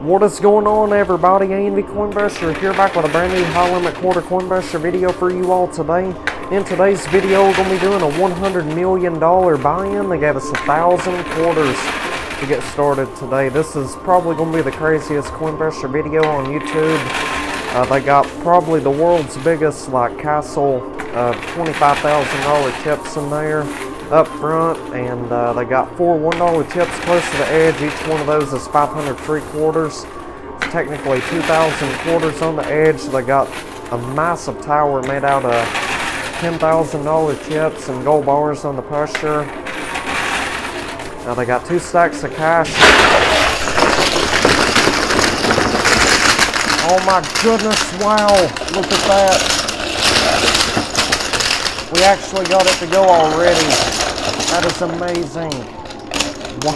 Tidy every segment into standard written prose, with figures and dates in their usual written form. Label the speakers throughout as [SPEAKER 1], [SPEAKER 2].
[SPEAKER 1] What is going on, everybody? A&V Coinbusher here, back with a brand new high limit quarter Coinbusher video for you all today. In today's video, we're going to be doing a $100 million buy-in. They gave us 1,000 quarters to get started today. This is probably going to be the craziest Coinbusher video on YouTube. They got probably the world's biggest castle $25,000 chips in there up front, and they got 4 $1 chips close to the edge. Each one of those is 500 free quarters. It's technically 2,000 quarters on the edge. They got a massive tower made out of $10,000 chips and gold bars on the pusher. Now they got 2 stacks of cash. Oh my goodness, wow, look at that. We actually got it to go already. That is amazing. Wow.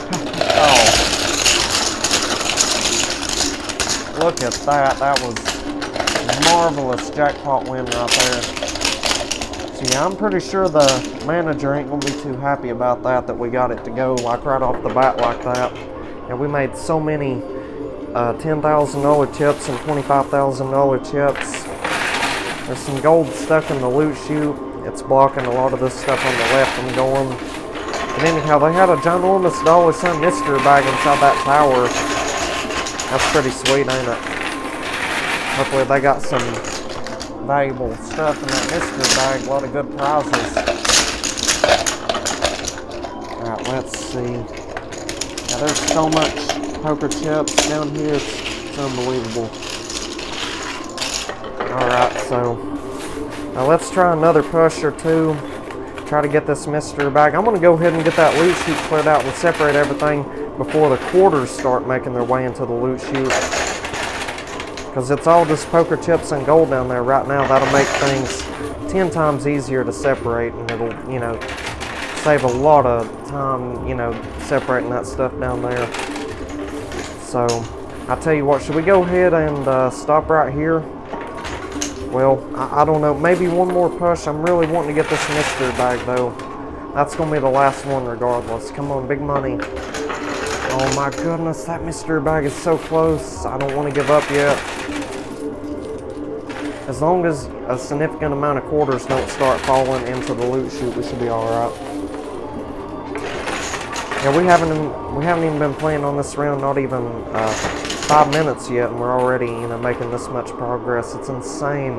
[SPEAKER 1] Look at that. That was a marvelous jackpot win right there. So yeah, I'm pretty sure the manager ain't going to be too happy about that we got it to go right off the bat like that. And we made so many $10,000 chips and $25,000 chips. There's some gold stuck in the loot chute. It's blocking a lot of this stuff on the left from going. And anyhow, they had a ginormous $sign mystery bag inside that tower. That's pretty sweet, ain't it? Hopefully they got some valuable stuff in that mystery bag. A lot of good prizes. Alright, let's see. Now there's so much poker chips down here. It's unbelievable. Alright, so now let's try another push or two. Try to get this mystery bag. I'm going to go ahead and get that loot chute cleared out and separate everything before the quarters start making their way into the loot chute. Because it's all just poker chips and gold down there right now. That'll make things 10 times easier to separate, and it'll, save a lot of time, separating that stuff down there. So, I tell you what, should we go ahead and stop right here? Well, I don't know, maybe one more push. I'm really wanting to get this mystery bag though. That's going to be the last one regardless. Come on, big money. Oh my goodness, that mystery bag is so close. I don't want to give up yet. As long as a significant amount of quarters don't start falling into the loot chute, we should be alright. Yeah, we haven't even been playing on this round, not even 5 minutes yet, and we're already, making this much progress. It's insane.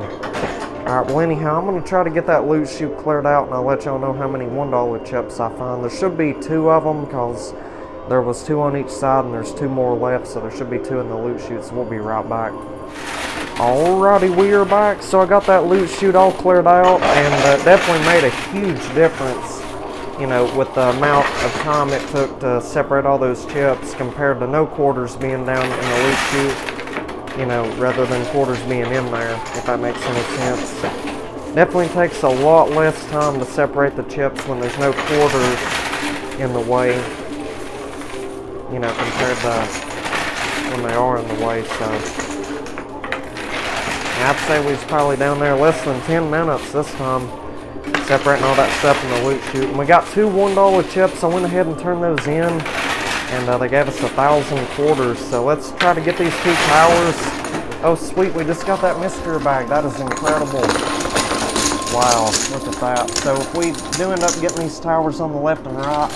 [SPEAKER 1] Alright, well anyhow, I'm going to try to get that loot chute cleared out, and I'll let y'all know how many $1 chips I find. There should be 2 of them, because there was 2 on each side, and there's 2 more left, so there should be 2 in the loot chute, so we'll be right back. Alrighty, we are back. So I got that loot chute all cleared out, and definitely made a huge difference, with the amount of time it took to separate all those chips compared to no quarters being down in the loot chute, rather than quarters being in there, if that makes any sense. Definitely takes a lot less time to separate the chips when there's no quarters in the way, compared to when they are in the way, so. I'd say we was probably down there less than 10 minutes this time, separating all that stuff in the loot chute. And we got 2 $1 chips. I went ahead and turned those in, and they gave us 1,000 quarters. So let's try to get these 2 towers. Oh sweet, we just got that mystery bag. That is incredible. Wow, look at that. So if we do end up getting these towers on the left and right,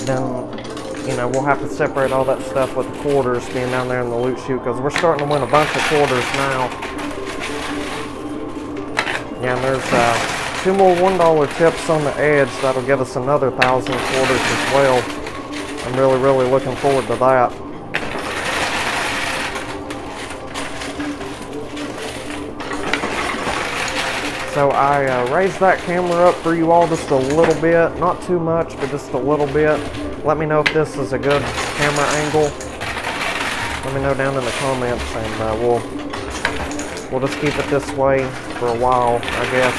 [SPEAKER 1] then we'll have to separate all that stuff with the quarters being down there in the loot chute, because we're starting to win a bunch of quarters now. Yeah, and there's 2 more $1 chips on the edge. That'll give us another 1,000 quarters as well. I'm really looking forward to that. So I raised that camera up for you all just a little bit. Not too much, but just a little bit. Let me know if this is a good camera angle. Let me know down in the comments, and we'll just keep it this way for a while, I guess.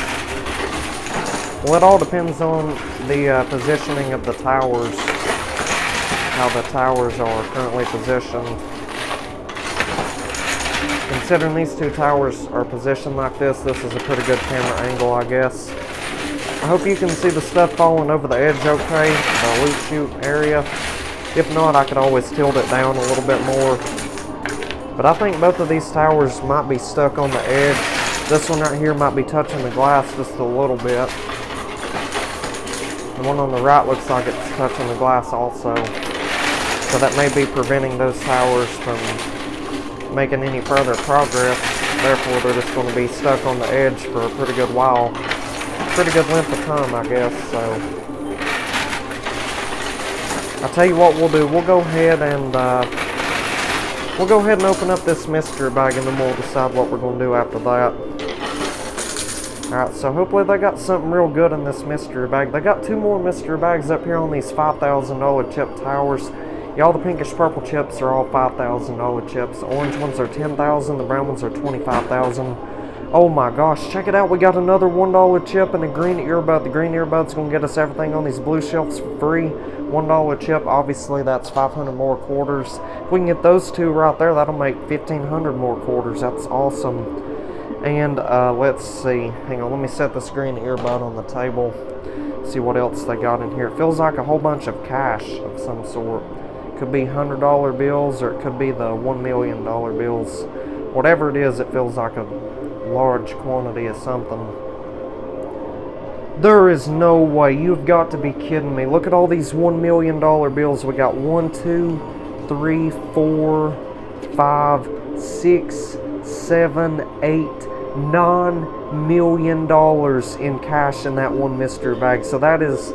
[SPEAKER 1] Well, it all depends on the positioning of the towers, how the towers are currently positioned. Considering these 2 towers are positioned like this is a pretty good camera angle, I guess. I hope you can see the stuff falling over the edge okay, the loot chute area. If not, I could always tilt it down a little bit more. But I think both of these towers might be stuck on the edge. This one right here might be touching the glass just a little bit. The one on the right looks like it's touching the glass also. So that may be preventing those towers from making any further progress. Therefore, they're just going to be stuck on the edge for a pretty good while. Pretty good length of time, I guess. So I'll tell you what we'll do. We'll go ahead and open up this mystery bag, and then we'll decide what we're going to do after that. Alright, so hopefully they got something real good in this mystery bag. They got 2 more mystery bags up here on these $5,000 chip towers. Yeah, all the pinkish purple chips are all $5,000 chips. The orange ones are $10,000. The brown ones are $25,000. Oh my gosh, check it out. We got another $1 chip and a green earbud. The green earbud's going to get us everything on these blue shelves for free. $1 chip, obviously that's 500 more quarters. If we can get those 2 right there, that'll make 1,500 more quarters. That's awesome. And let's see. Hang on, let me set this green earbud on the table. See what else they got in here. It feels like a whole bunch of cash of some sort. Could be $100 bills, or it could be the $1 million bills. Whatever it is, it feels like a large quantity of something. There is no way. You've got to be kidding me. Look at all these $1 million bills. We got 1, 2, 3, 4, 5, 6, 7, 8, $9 million in cash in that one mystery bag. So that is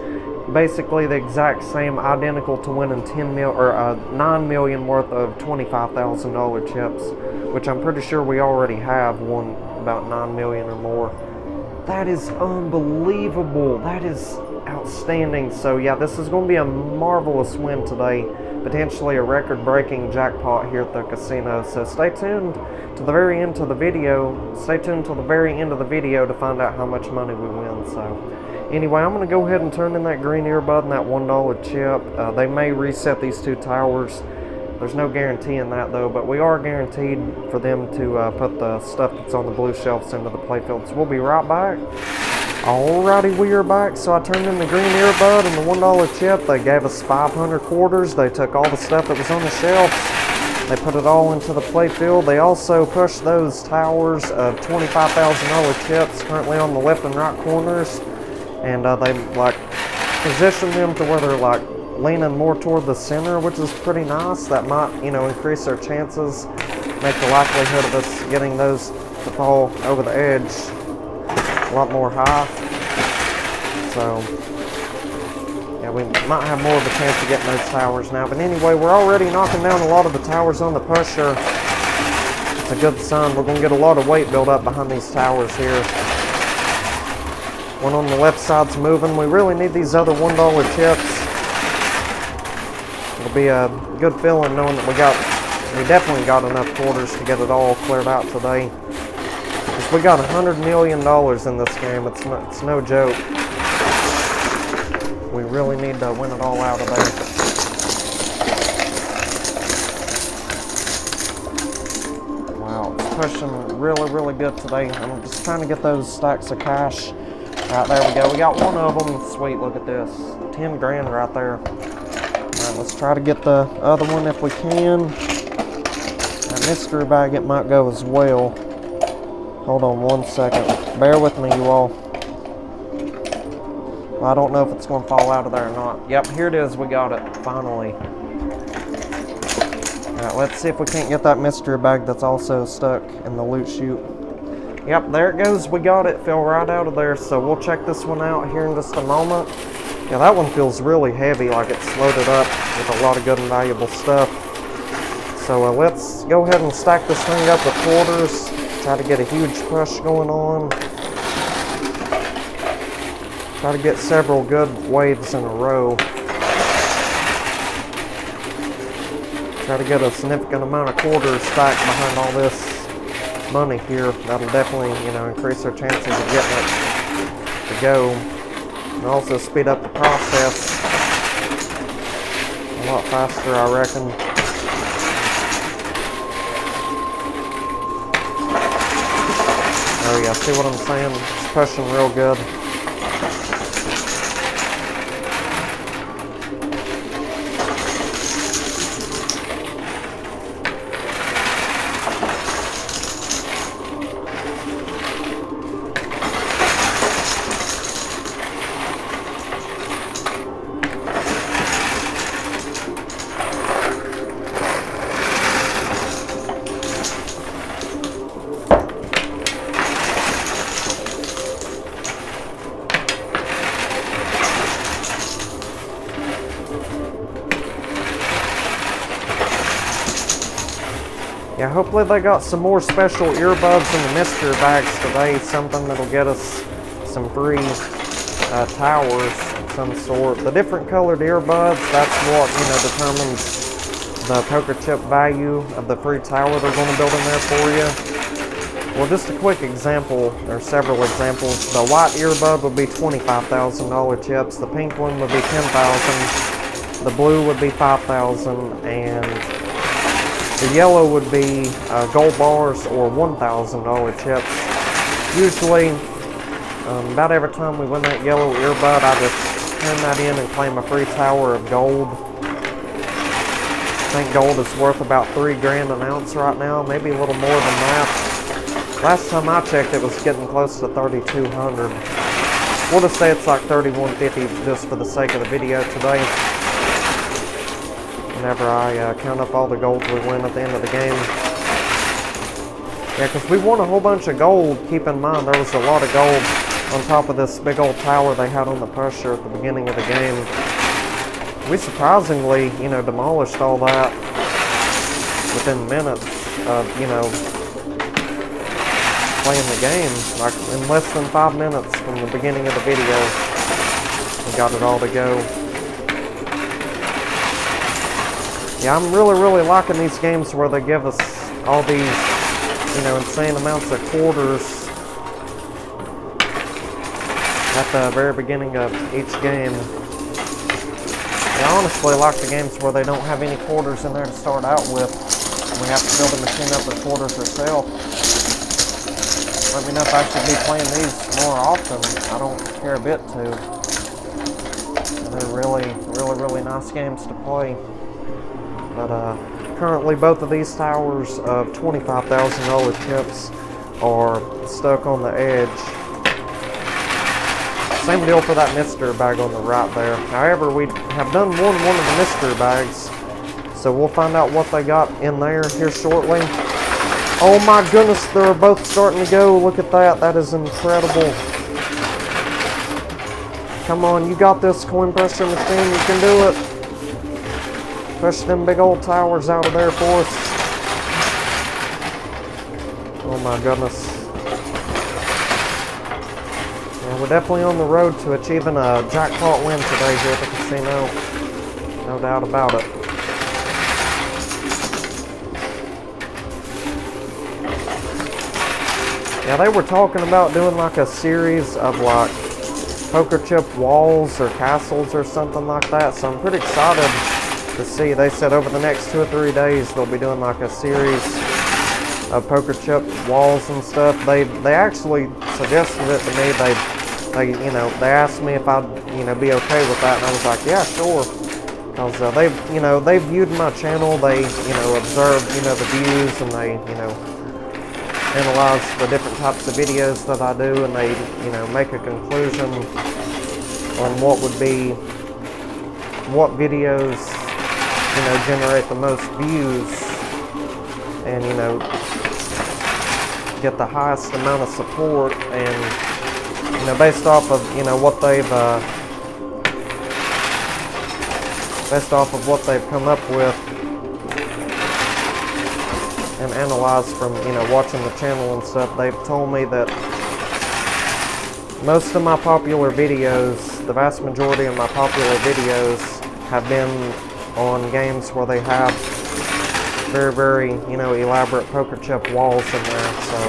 [SPEAKER 1] basically the exact same, identical to winning 9 million worth of $25,000 chips, which I'm pretty sure we already have won about 9 million or more. That is unbelievable. That is outstanding. So yeah, this is going to be a marvelous win today. Potentially a record-breaking jackpot here at the casino. So stay tuned to the very end of the video. Stay tuned till the very end of the video to find out how much money we win. So anyway, I'm going to go ahead and turn in that green earbud and that $1 chip. They may reset these 2 towers. There's no guarantee in that though, but we are guaranteed for them to put the stuff that's on the blue shelves into the playfield. So we'll be right back. Alrighty, we are back. So I turned in the green earbud and the $1 chip. They gave us 500 quarters. They took all the stuff that was on the shelves. They put it all into the playfield. They also pushed those towers of $25,000 chips currently on the left and right corners. And they like positioned them to where they're like leaning more toward the center, which is pretty nice. That might, increase our chances, make the likelihood of us getting those to fall over the edge a lot more high. So yeah, we might have more of a chance of getting those towers now. But anyway, we're already knocking down a lot of the towers on the pusher. It's a good sign. We're going to get a lot of weight built up behind these towers here. One on the left side's moving. We really need these other $1 chips. It'll be a good feeling knowing that we definitely got enough quarters to get it all cleared out today. Because we got $100 million in this game. It's no joke. We really need to win it all out of there. Wow, it's pushing really, really good today. I'm just trying to get those stacks of cash. Alright, there we go. We got one of them. Sweet, look at this. 10 grand right there. Alright, let's try to get the other one if we can. That mystery bag, it might go as well. Hold on 1 second. Bear with me, you all. I don't know if it's going to fall out of there or not. Yep, here it is. We got it, finally. Alright, let's see if we can't get that mystery bag that's also stuck in the loot chute. Yep, there it goes. We got it. Fell right out of there. So we'll check this one out here in just a moment. Yeah, that one feels really heavy, like it's loaded up with a lot of good and valuable stuff. So let's go ahead and stack this thing up with quarters. Try to get a huge push going on. Try to get several good waves in a row. Try to get a significant amount of quarters stacked behind all this money here. That'll definitely, increase our chances of getting it to go. And also speed up the process a lot faster, I reckon. Oh yeah, see what I'm saying? It's pushing real good. Yeah, hopefully they got some more special earbuds in the mystery bags today. Something that'll get us some free towers of some sort. The different colored earbuds, that's what, determines the poker chip value of the free tower they're going to build in there for you. Well, just a quick example, or several examples. The white earbud would be $25,000 chips. The pink one would be $10,000. The blue would be $5,000, and the yellow would be gold bars or $1,000 chips. Usually, about every time we win that yellow earbud, I just turn that in and claim a free tower of gold. I think gold is worth about $3 grand an ounce right now, maybe a little more than that. Last time I checked, it was getting close to 3,200. We'll just say it's like 3,150 just for the sake of the video today. Whenever I count up all the gold we win at the end of the game. Yeah, because we won a whole bunch of gold. Keep in mind, there was a lot of gold on top of this big old tower they had on the pusher at the beginning of the game. We surprisingly, demolished all that within minutes of, playing the game. Like in less than 5 minutes from the beginning of the video, we got it all to go. Yeah, I'm really liking these games where they give us all these, insane amounts of quarters at the very beginning of each game. I honestly like the games where they don't have any quarters in there to start out with. We have to build the machine up with quarters ourselves. Let me know if I should be playing these more often. I don't care a bit to. They're really nice games to play. But currently both of these towers of $25,000 chips are stuck on the edge. Same deal for that mystery bag on the right there. However, we have done one of the mystery bags, so we'll find out what they got in there here shortly. Oh my goodness, they're both starting to go. Look at that. That is incredible. Come on, you got this, coin pressure machine. You can do it. Push them big old towers out of there for us. Oh my goodness. Yeah, we're definitely on the road to achieving a jackpot win today here at the casino. No doubt about it. Yeah, they were talking about doing like a series of like poker chip walls or castles or something like that, so I'm pretty excited to see. They said over the next 2 or 3 days they'll be doing like a series of poker chip walls and stuff. They actually suggested it to me. They asked me if I'd be okay with that, and I was like, yeah, sure. Because they viewed my channel, they observed the views, and they analyze the different types of videos that I do, and they make a conclusion on what videos generate the most views and get the highest amount of support, and based off of what they've come up with and analyzed from watching the channel and stuff, they've told me that most of my popular videos, the vast majority of my popular videos, have been on games where they have very elaborate poker chip walls in there. So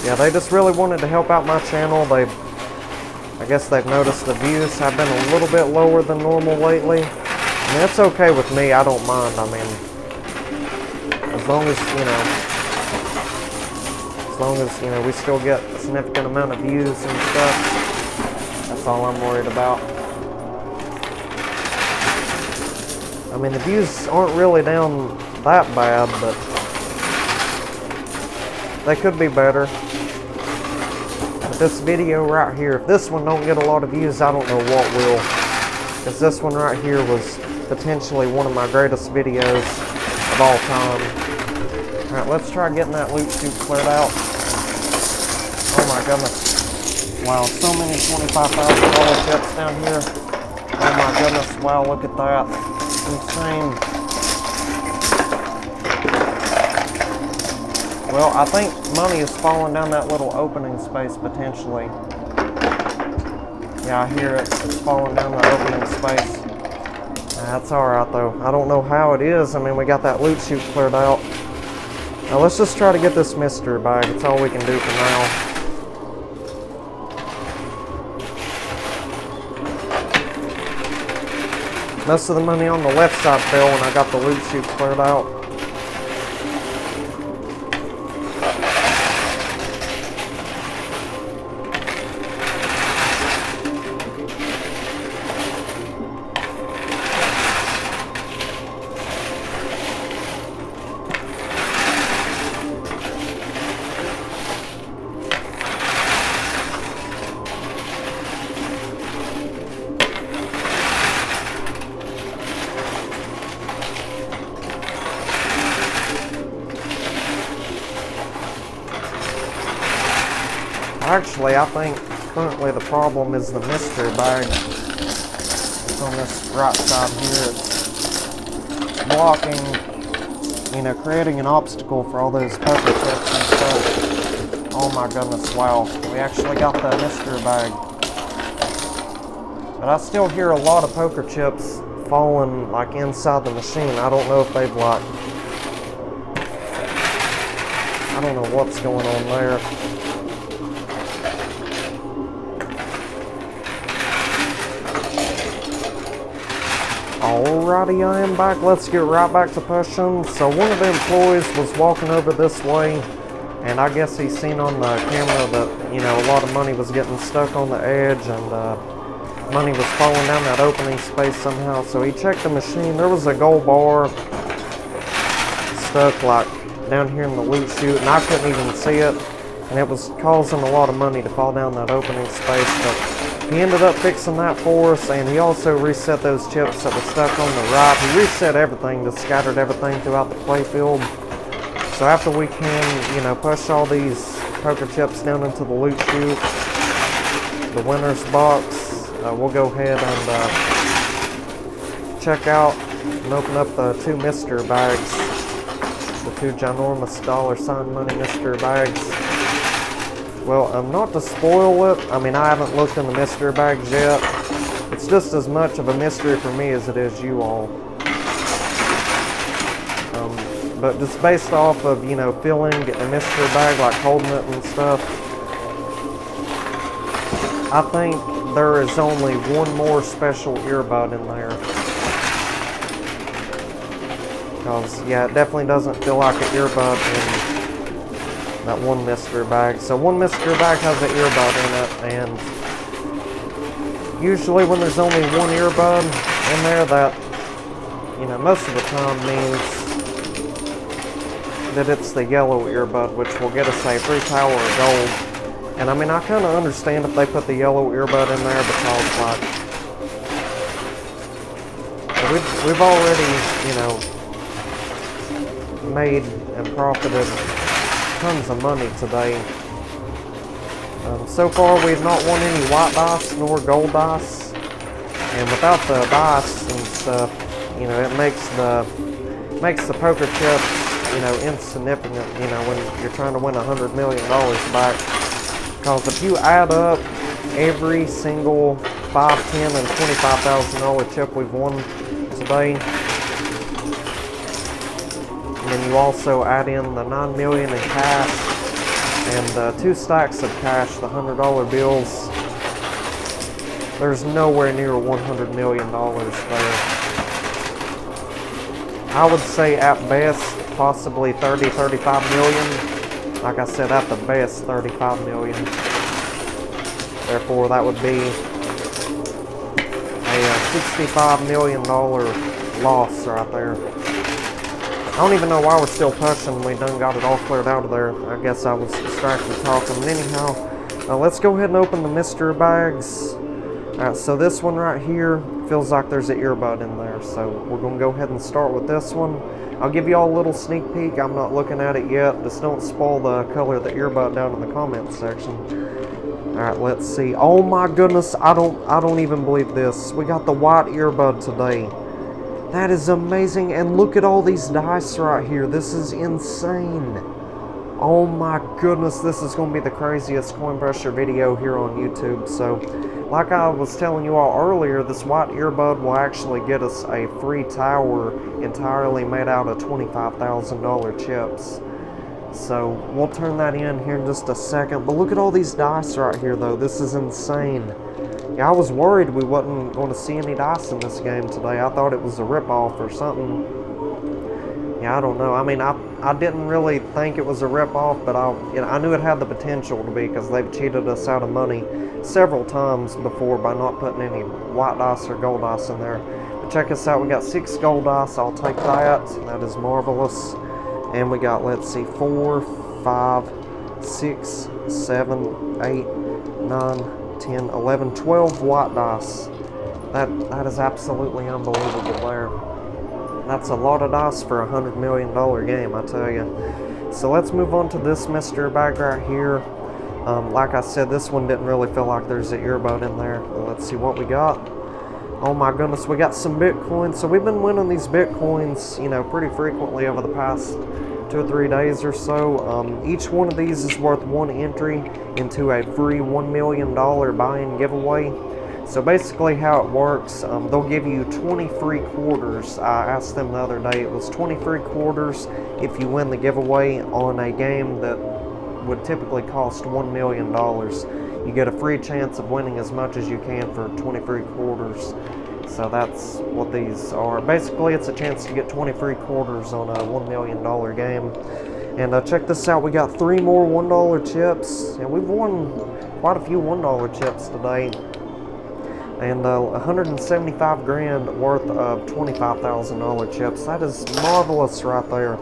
[SPEAKER 1] yeah, they just really wanted to help out my channel. I guess they've noticed the views have been a little bit lower than normal lately. I mean, it's okay with me. I don't mind. I mean, as long as we still get a significant amount of views and stuff, that's all I'm worried about. I mean, the views aren't really down that bad, but they could be better. But this video right here, if this one don't get a lot of views, I don't know what will. Because this one right here was potentially one of my greatest videos of all time. Alright, let's try getting that loot chute cleared out. Oh my goodness. Wow, so many $25,000 chips down here. Oh my goodness, wow, look at that. insane. Well, I think money is falling down that little opening space potentially. Yeah, I hear it. It's falling down the opening space. That's alright though. I don't know how it is. I mean, we got that loot chute cleared out. Now let's just try to get this mystery bag. It's all we can do for now. Most of the money on the left side fell when I got the loot chute cleared out. Actually, I think currently the problem is the mystery bag. It's on this right side here. It's blocking, you know, creating an obstacle for all those poker chips and stuff. Oh my goodness, wow. We actually got the mystery bag. But I still hear a lot of poker chips falling like inside the machine. I don't know if they've like, I don't know what's going on there. Alrighty, I am back. Let's get right back to pushing. So one of the employees was walking over this way, and I guess he seen on the camera that, you know, a lot of money was getting stuck on the edge, and money was falling down that opening space somehow. So he checked the machine. There was a gold bar stuck like down here in the loot chute, and I couldn't even see it, and it was causing a lot of money to fall down that opening space. But he ended up fixing that for us, and he also reset those chips that were stuck on the right. He reset everything, just scattered everything throughout the playfield. So after we can, you know, push all these poker chips down into the loot chute, the winner's box, we'll go ahead and check out and open up the two mystery bags, the two ginormous $sign money mystery bags. Well, not to spoil it, I mean, I haven't looked in the mystery bags yet. It's just as much of a mystery for me as it is you all. But just based off of, you know, feeling, getting a mystery bag, like holding it and stuff, I think there is only one more special earbud in there. Because, yeah, it definitely doesn't feel like an earbud in that one mystery bag. So one mystery bag has an earbud in it, and usually when there's only one earbud in there, that, you know, most of the time means that it's the yellow earbud, which will get us a free tower of gold. And I mean, I kind of understand if they put the yellow earbud in there, because like we've already, you know, made and profited tons of money today. So far we've not won any white dice nor gold dice, and without the dice and stuff, you know, it makes the poker chips, you know, insignificant, you know, when you're trying to win $100 million back. Because if you add up every single $5, $10, and $25,000 chip we've won today, and then you also add in the $9 million in cash and the 2 stacks of cash, the $100 bills, there's nowhere near $100 million there. I would say at best, possibly 30, 35 million. Like I said, at the best, 35 million. Therefore, that would be a $65 million loss right there. I don't even know why we're still pushing. We done got it all cleared out of there. I guess I was distracted talking. But anyhow, let's go ahead and open the mystery bags. Alright, so this one right here feels like there's an earbud in there. So we're going to go ahead and start with this one. I'll give you all a little sneak peek. I'm not looking at it yet. Just don't spoil the color of the earbud down in the comments section. Alright, let's see. Oh my goodness, I don't even believe this. We got the white earbud today. That is amazing, and look at all these dice right here. This is insane. Oh my goodness, this is going to be the craziest coin pressure video here on YouTube. So, like I was telling you all earlier, this white earbud will actually get us a free tower entirely made out of $25,000 chips. So, we'll turn that in here in just a second. But look at all these dice right here, though. This is insane. Yeah, I was worried we wasn't going to see any dice in this game today. I thought it was a ripoff or something. Yeah, I don't know. I mean, I didn't really think it was a ripoff, but I knew it had the potential to be, because they've cheated us out of money several times before by not putting any white dice or gold dice in there. But check this out. We got 6 gold dice. I'll take that. That is marvelous. And we got, let's see, 4, 5, 6, 7, 8, 9, 10, 11, 12 white dice. That is absolutely unbelievable there. That's a lot of dice for a $100 million game, I tell you. So let's move on to this mystery bag right here. Like I said, this one didn't really feel like there's an earbud in there. Let's see what we got. Oh my goodness, we got some Bitcoin. So we've been winning these Bitcoins, you know, pretty frequently over the past 2 or 3 days or so. Each one of these is worth 1 entry into a free $1 million buy-in giveaway. So basically how it works, they'll give you 20 free quarters. I asked them the other day, it was 20 free quarters if you win the giveaway on a game that would typically cost $1 million. You get a free chance of winning as much as you can for 20 free quarters. So that's what these are. Basically, it's a chance to get 20 free quarters on a $1 million game. And check this out, we got 3 more $1 chips. And we've won quite a few $1 chips today. And 175 grand worth of $25,000 chips. That is marvelous right there.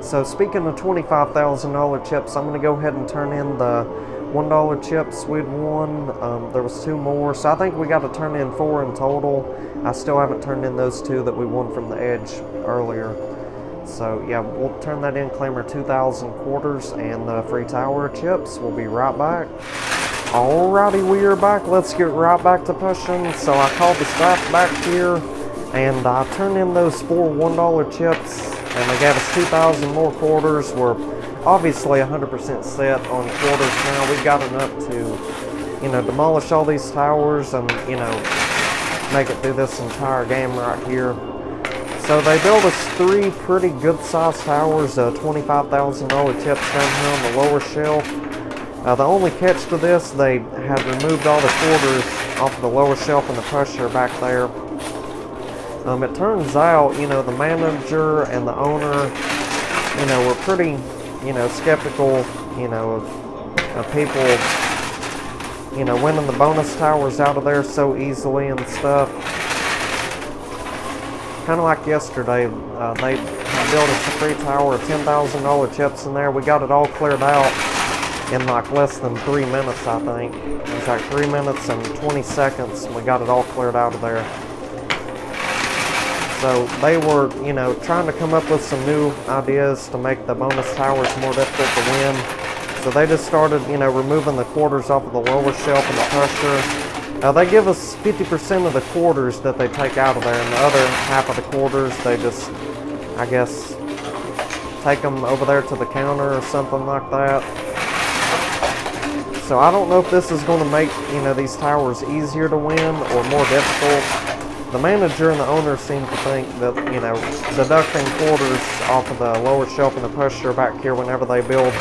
[SPEAKER 1] So speaking of $25,000 chips, I'm going to go ahead and turn in the $1 chips we'd won. There was 2 more, so I think we got to turn in 4 in total. I still haven't turned in those 2 that we won from the Edge earlier. So yeah, we'll turn that in, claim our 2,000 quarters and the free tower of chips. We'll be right back. Alrighty, we are back. Let's get right back to pushing. So I called the staff back here, and I turned in those 4 $1 chips, and they gave us 2,000 more quarters. We're obviously 100% set on quarters now. We've got enough to, you know, demolish all these towers and, you know, make it through this entire game right here. So they built us 3 pretty good-sized towers, $25,000 chips down here on the lower shelf. The only catch to this, they had removed all the quarters off the lower shelf and the pusher back there. It turns out, you know, the manager and the owner, you know, were pretty, you know, skeptical, you know, of people, you know, winning the bonus towers out of there so easily and stuff. Kind of like yesterday, they built us a free tower of $10,000 chips in there. We got it all cleared out in like less than 3 minutes, I think. It was like 3 minutes and 20 seconds, and we got it all cleared out of there. So they were, you know, trying to come up with some new ideas to make the bonus towers more difficult to win. So they just started, you know, removing the quarters off of the lower shelf and the pusher. They give us 50% of the quarters that they take out of there, and the other half of the quarters, they just, I guess, take them over there to the counter or something like that. So I don't know if this is going to make, you know, these towers easier to win or more difficult. The manager and the owner seem to think that, you know, deducting quarters off of the lower shelf and the pusher back here whenever they build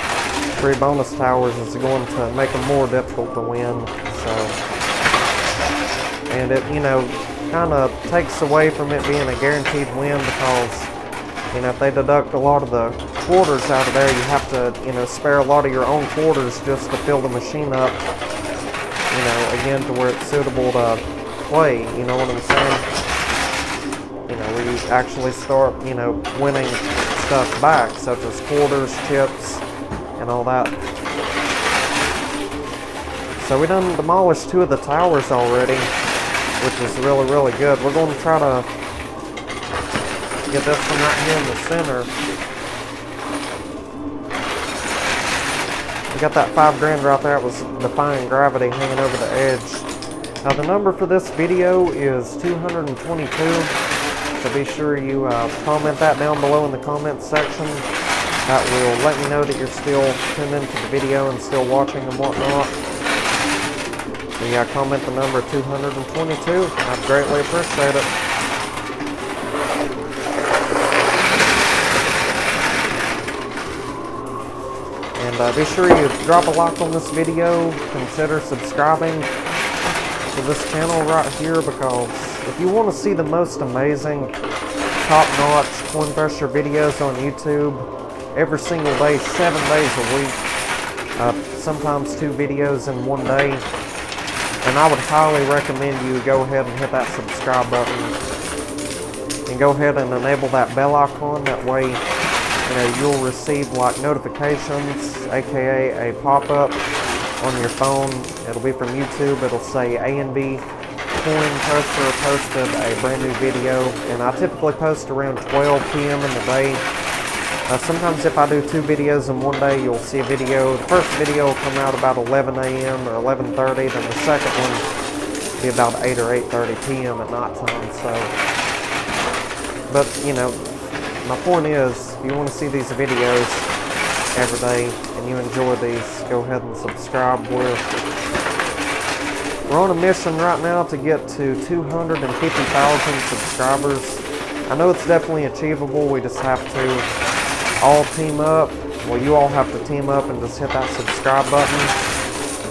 [SPEAKER 1] 3 bonus towers is going to make them more difficult to win. So, and it, you know, kind of takes away from it being a guaranteed win, because, you know, if they deduct a lot of the quarters out of there, you have to, you know, spare a lot of your own quarters just to fill the machine up, you know, again, to where it's suitable to play, you know what I'm saying? You know, we actually start, you know, winning stuff back, such as quarters, chips, and all that. So we done demolished 2 of the towers already, which is really, really good. We're going to try to get this one right here in the center. We got that 5 grand right there. It was defying gravity hanging over the edge. Now the number for this video is 222. So be sure you comment that down below in the comments section. That will let me know that you're still tuned into the video and still watching and whatnot. So yeah, comment the number 222. I'd greatly appreciate it. And be sure you drop a like on this video. Consider subscribing to this channel right here, because if you want to see the most amazing, top-notch coin thresher videos on YouTube every single day, 7 days a week, sometimes 2 videos in one day, and I would highly recommend you go ahead and hit that subscribe button and go ahead and enable that bell icon. That way, you know, you'll receive like notifications, aka a pop-up on your phone. It'll be from YouTube. It'll say A&B Coin Thresher posted a brand new video, and I typically post around 12 p.m. in the day. Sometimes if I do 2 videos in one day, you'll see a video. The first video will come out about 11 a.m. or 11:30, then the second one will be about 8 or 8:30 p.m. at night time. So, but you know, my point is, if you want to see these videos every day and you enjoy these, go ahead and subscribe. We're on a mission right now to get to 250,000 subscribers. I know it's definitely achievable. We just have to all team up. Well, you all have to team up and just hit that subscribe button.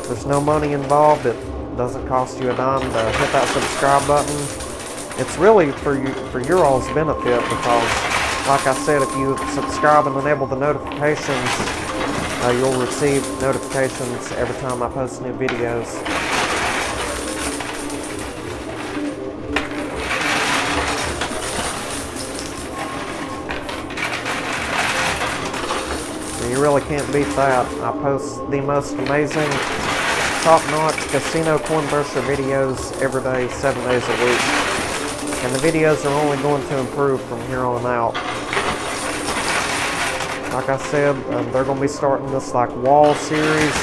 [SPEAKER 1] There's no money involved. It doesn't cost you a dime to hit that subscribe button. It's really for your all's benefit, because like I said, if you subscribe and enable the notifications, you'll receive notifications every time I post new videos. You really can't beat that. I post the most amazing, top-notch casino coin thresher videos every day, 7 days a week. And the videos are only going to improve from here on out. Like I said, they're going to be starting this like wall series.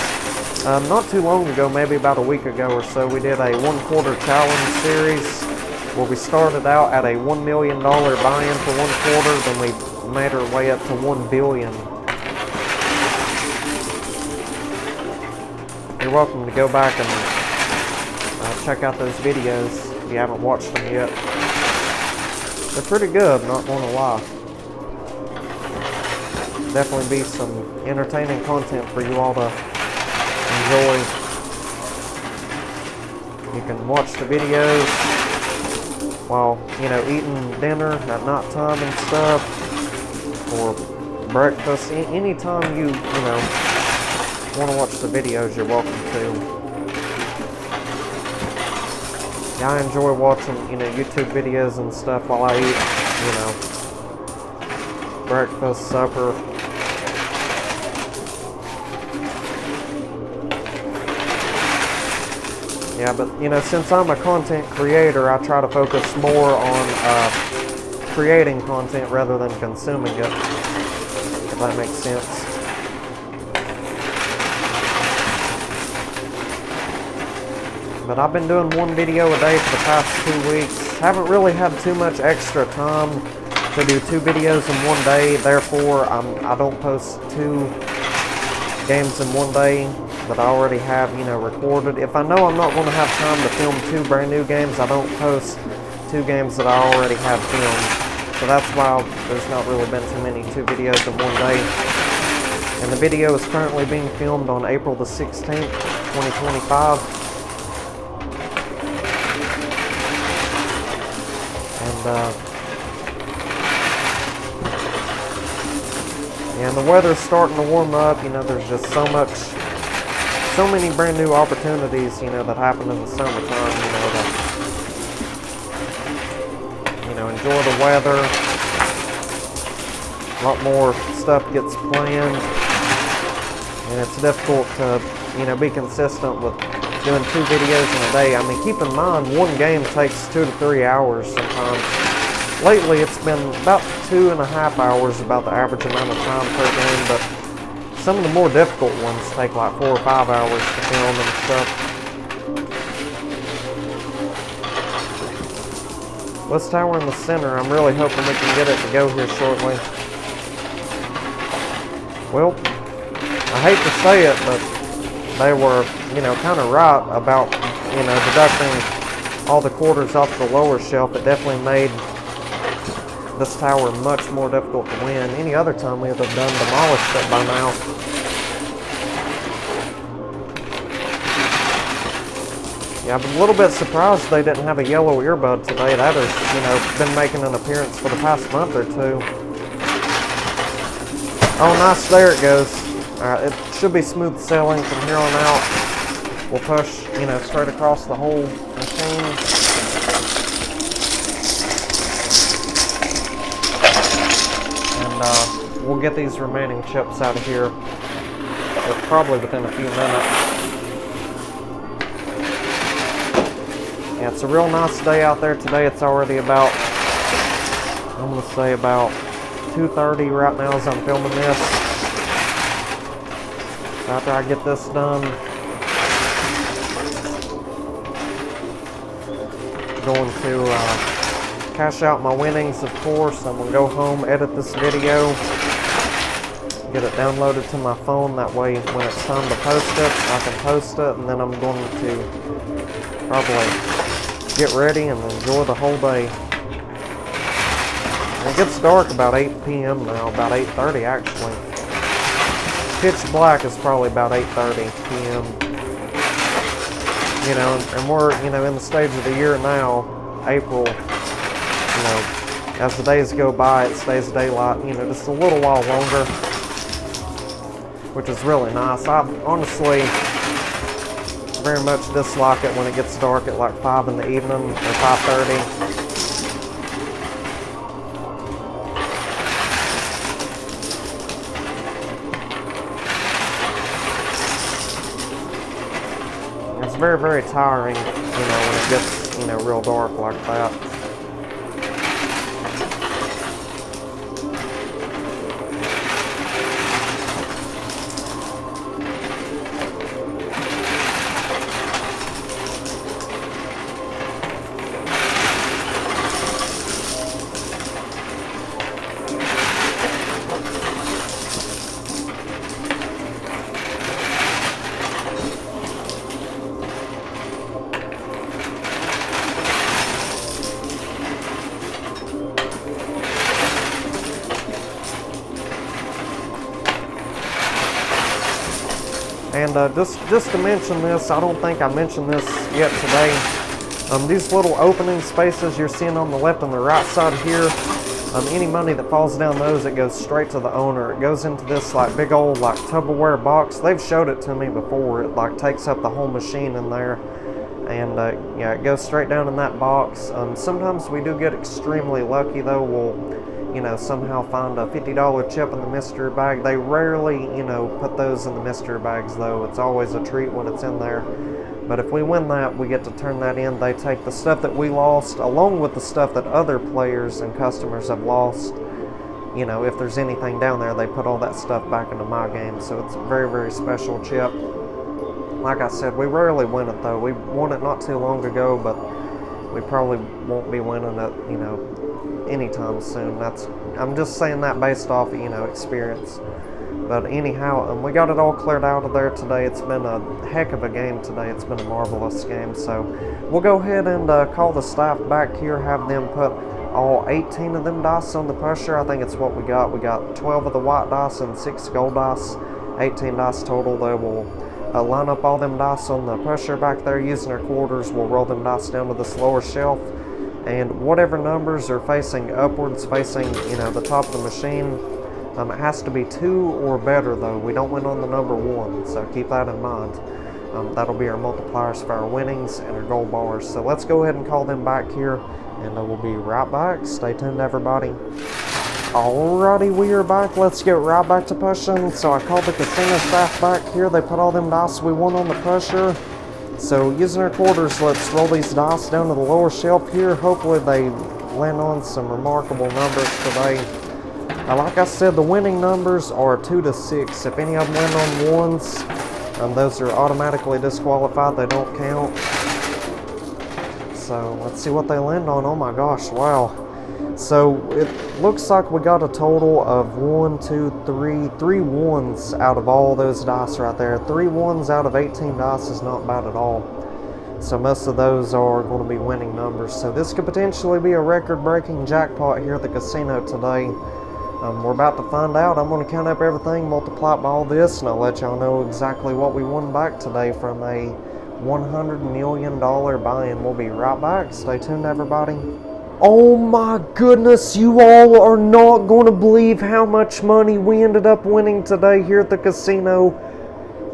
[SPEAKER 1] Not too long ago, maybe about a week ago or so, we did a 1/4 challenge series where we started out at a $1 million buy-in for 1/4, then we made our way up to 1 billion. You're welcome to go back and check out those videos if you haven't watched them yet. They're pretty good, not gonna lie. Definitely be some entertaining content for you all to enjoy. You can watch the videos while, you know, eating dinner at night time and stuff, or breakfast. Anytime you know, want to watch the videos, you're welcome to. Yeah, I enjoy watching, you know, YouTube videos and stuff while I eat, you know, breakfast, supper. Yeah, but you know, since I'm a content creator, I try to focus more on creating content rather than consuming it, if that makes sense. But I've been doing 1 video a day for the past 2 weeks. Haven't really had too much extra time to do 2 videos in one day. Therefore, I don't post 2 games in one day that I already have, you know, recorded. If I know I'm not going to have time to film 2 brand new games, I don't post 2 games that I already have filmed. So that's why there's not really been too many 2 videos in one day. And the video is currently being filmed on April the 16th, 2025. And the weather's starting to warm up. You know, there's just so many brand new opportunities, you know, that happen in the summertime, you know, enjoy the weather. A lot more stuff gets planned, and it's difficult to, you know, be consistent with doing 2 videos in a day. I mean, keep in mind, one game takes 2 to 3 hours sometimes. Lately, it's been about 2.5 hours, about the average amount of time per game, but some of the more difficult ones take like 4 or 5 hours to film and stuff. This tower in the center, I'm really hoping we can get it to go here shortly. Well, I hate to say it, but they were, kind of right about, deducting all the quarters off the lower shelf. It definitely made this tower much more difficult to win. Any other time we would have done demolished it by now. Yeah, I'm a little bit surprised they didn't have a yellow earbud today. That has, been making an appearance for the past month or two. Oh, nice, there it goes. Alright, it should be smooth sailing from here on out. We'll push, straight across the whole machine. And we'll get these remaining chips out of here probably within a few minutes. Yeah, it's a real nice day out there today. It's already about, I'm going to say about 2:30 right now as I'm filming this. So after I get this done, I'm going to cash out my winnings, of course. I'm going to go home, edit this video, get it downloaded to my phone. That way when it's time to post it, I can post it. And then I'm going to probably get ready and enjoy the whole day. It gets dark about 8 p.m. now, about 8:30 actually. Pitch black is probably about 8:30 p.m. And we're, in the stage of the year now, April, as the days go by, it stays daylight, just a little while longer, which is really nice. I honestly very much dislike it when it gets dark at like 5 in the evening or 5:30. It's very, very tiring, when it gets, real dark like that. And just to mention this, I don't think I mentioned this yet today. These little opening spaces you're seeing on the left and the right side here, any money that falls down those, it goes straight to the owner. It goes into this like big old like Tupperware box. They've showed it to me before. It like takes up the whole machine in there, and yeah, it goes straight down in that box. Sometimes we do get extremely lucky though. We'll somehow find a $50 chip in the mystery bag. They rarely, put those in the mystery bags though. It's always a treat when it's in there. But if we win that, we get to turn that in. They take the stuff that we lost, along with the stuff that other players and customers have lost. If there's anything down there, they put all that stuff back into my game. So it's a very, very special chip. Like I said, we rarely win it though. We won it not too long ago, but we probably won't be winning it, anytime soon. I'm just saying that based off, experience. But anyhow, we got it all cleared out of there today. It's been a heck of a game today. It's been a marvelous game. So we'll go ahead and call the staff back here, have them put all 18 of them dice on the pusher. I think it's what we got. We got 12 of the white dice and 6 gold dice, 18 dice total. They will line up all them dice on the pusher back there using our quarters. We'll roll them dice down to this lower shelf. And whatever numbers are facing upwards, facing, the top of the machine, it has to be 2 or better though. We don't win on the number 1, so keep that in mind. That'll be our multipliers for our winnings and our gold bars. So let's go ahead and call them back here, and we'll be right back. Stay tuned, everybody. Alrighty, we are back. Let's get right back to pushing. So I called the casino staff back here. They put all them dice we won on the pusher. So using our quarters, let's roll these dice down to the lower shelf here. Hopefully they land on some remarkable numbers today. Like I said, the winning numbers are 2 to 6. If any of them win on ones, those are automatically disqualified. They don't count. So let's see what they land on. Oh my gosh, wow. So it looks like we got a total of 3 ones out of all those dice right there. 3 ones out of 18 dice is not bad at all. So most of those are going to be winning numbers. So this could potentially be a record-breaking jackpot here at the casino today. We're about to find out. I'm going to count up everything, multiply it by all this, and I'll let y'all know exactly what we won back today from a $100 million buy-in. We'll be right back. Stay tuned, everybody. Oh my goodness, you all are not going to believe how much money we ended up winning today here at the casino,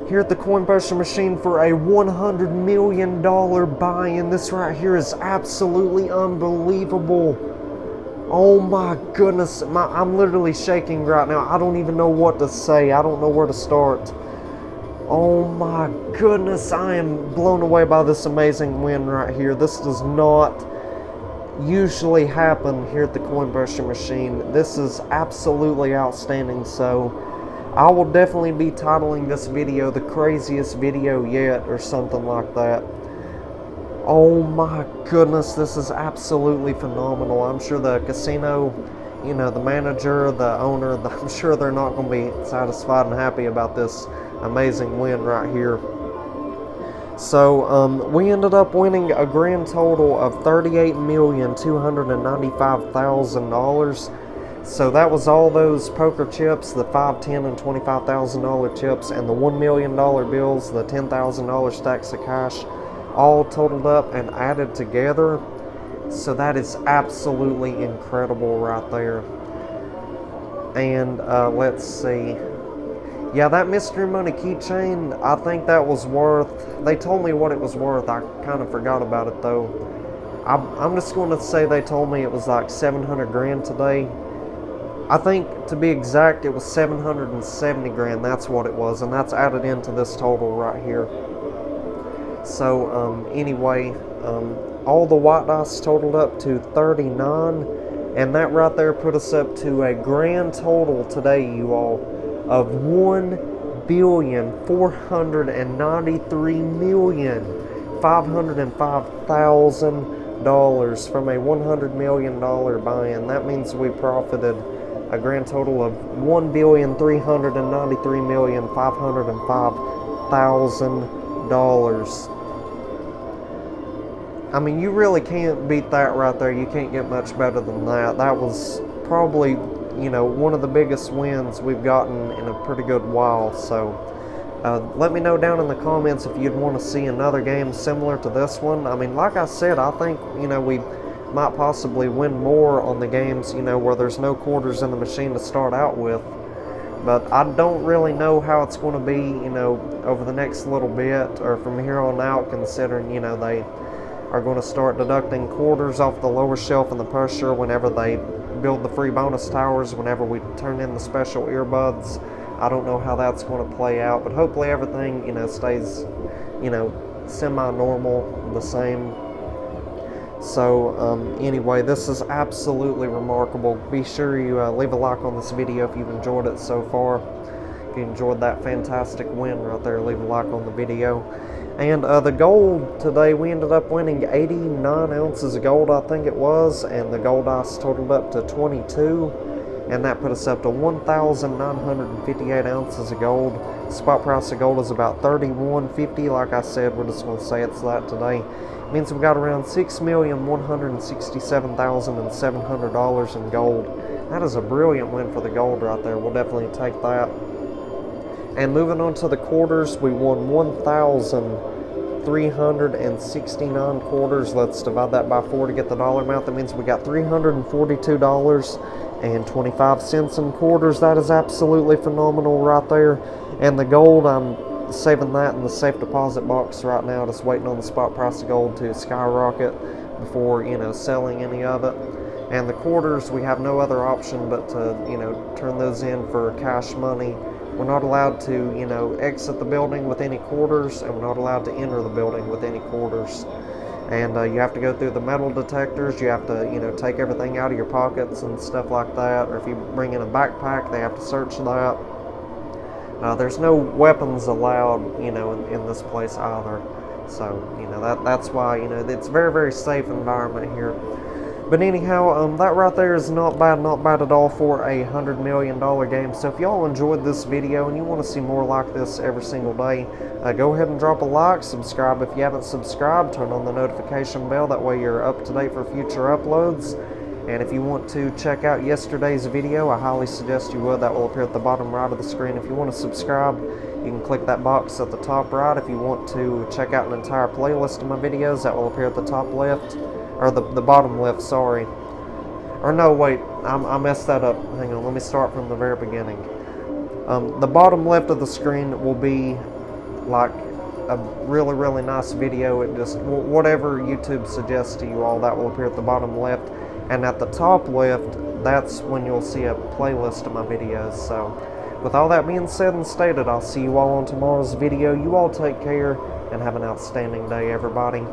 [SPEAKER 1] here at the coin pusher machine for a $100 million buy-in. This right here is absolutely unbelievable. Oh my goodness, I'm literally shaking right now. I don't even know what to say. I don't know where to start. Oh my goodness, I am blown away by this amazing win right here. This does not usually happen here at the coin pusher machine. This is absolutely outstanding. So I will definitely be titling this video the craziest video yet or something like that. Oh my goodness, this is absolutely phenomenal. I'm sure the casino, you know, the manager, the owner, I'm sure they're not going to be satisfied and happy about this amazing win right here. So we ended up winning a grand total of $38,295,000. So that was all those poker chips, the $5, $10, and $25,000 chips, and the $1 million bills, the $10,000 stacks of cash, all totaled up and added together. So that is absolutely incredible right there. And let's see. Yeah, that mystery money keychain, I think that was worth, they told me what it was worth. I kind of forgot about it though. I'm just going to say they told me it was like 700 grand today. I think, to be exact, it was 770 grand. That's what it was, and that's added into this total right here. So anyway, all the white dice totaled up to 39, and that right there put us up to a grand total today, you all, of $1,493,505,000 from a $100 million buy-in. That means we profited a grand total of $1,393,505,000. I mean, you really can't beat that right there. You can't get much better than that. That was probably, you know, one of the biggest wins we've gotten in a pretty good while. So let me know down in the comments if you'd want to see another game similar to this one. I mean, like I said, I think, you know, we might possibly win more on the games, you know, where there's no quarters in the machine to start out with. But I don't really know how it's going to be, you know, over the next little bit or from here on out, considering, you know, they are going to start deducting quarters off the lower shelf in the pusher whenever they build the free bonus towers, whenever we turn in the special earbuds. I don't know how that's going to play out, but hopefully everything, you know, stays, you know, semi-normal, the same. So anyway, this is absolutely remarkable. Be sure you leave a like on this video if you've enjoyed it so far. If you enjoyed that fantastic win right there, leave a like on the video. And the gold today, we ended up winning 89 ounces of gold, I think it was, and the gold dice totaled up to 22, and that put us up to 1,958 ounces of gold. Spot price of gold is about $31.50. Like I said, we're just going to say it's that today. Means we got around $6,167,700 in gold. That is a brilliant win for the gold right there. We'll definitely take that. And moving on to the quarters, we won 1,369 quarters. Let's divide that by 4 to get the dollar amount. That means we got $342.25 in quarters. That is absolutely phenomenal right there. And the gold, I'm saving that in the safe deposit box right now, just waiting on the spot price of gold to skyrocket before, you know, selling any of it. And the quarters, we have no other option but to, you know, turn those in for cash money. We're not allowed to, you know, exit the building with any quarters, and we're not allowed to enter the building with any quarters. And you have to go through the metal detectors. You have to, you know, take everything out of your pockets and stuff like that. Or if you bring in a backpack, they have to search that. There's no weapons allowed, you know, in this place either. So, you know, that's why, you know, it's a very, very safe environment here. But anyhow, that right there is not bad at all for a $100 million game. So if y'all enjoyed this video and you want to see more like this every single day, go ahead and drop a like, subscribe if you haven't subscribed, turn on the notification bell, that way you're up to date for future uploads. And if you want to check out yesterday's video, I highly suggest you would. That will appear at the bottom right of the screen. If you want to subscribe, you can click that box at the top right. If you want to check out an entire playlist of my videos, that will appear at the top left. Or the bottom left, sorry. Or no, wait, I messed that up. Hang on, let me start from the very beginning. The bottom left of the screen will be like a really, really nice video. It just, whatever YouTube suggests to you all, that will appear at the bottom left. And at the top left, that's when you'll see a playlist of my videos. So, with all that being said and stated, I'll see you all on tomorrow's video. You all take care and have an outstanding day, everybody.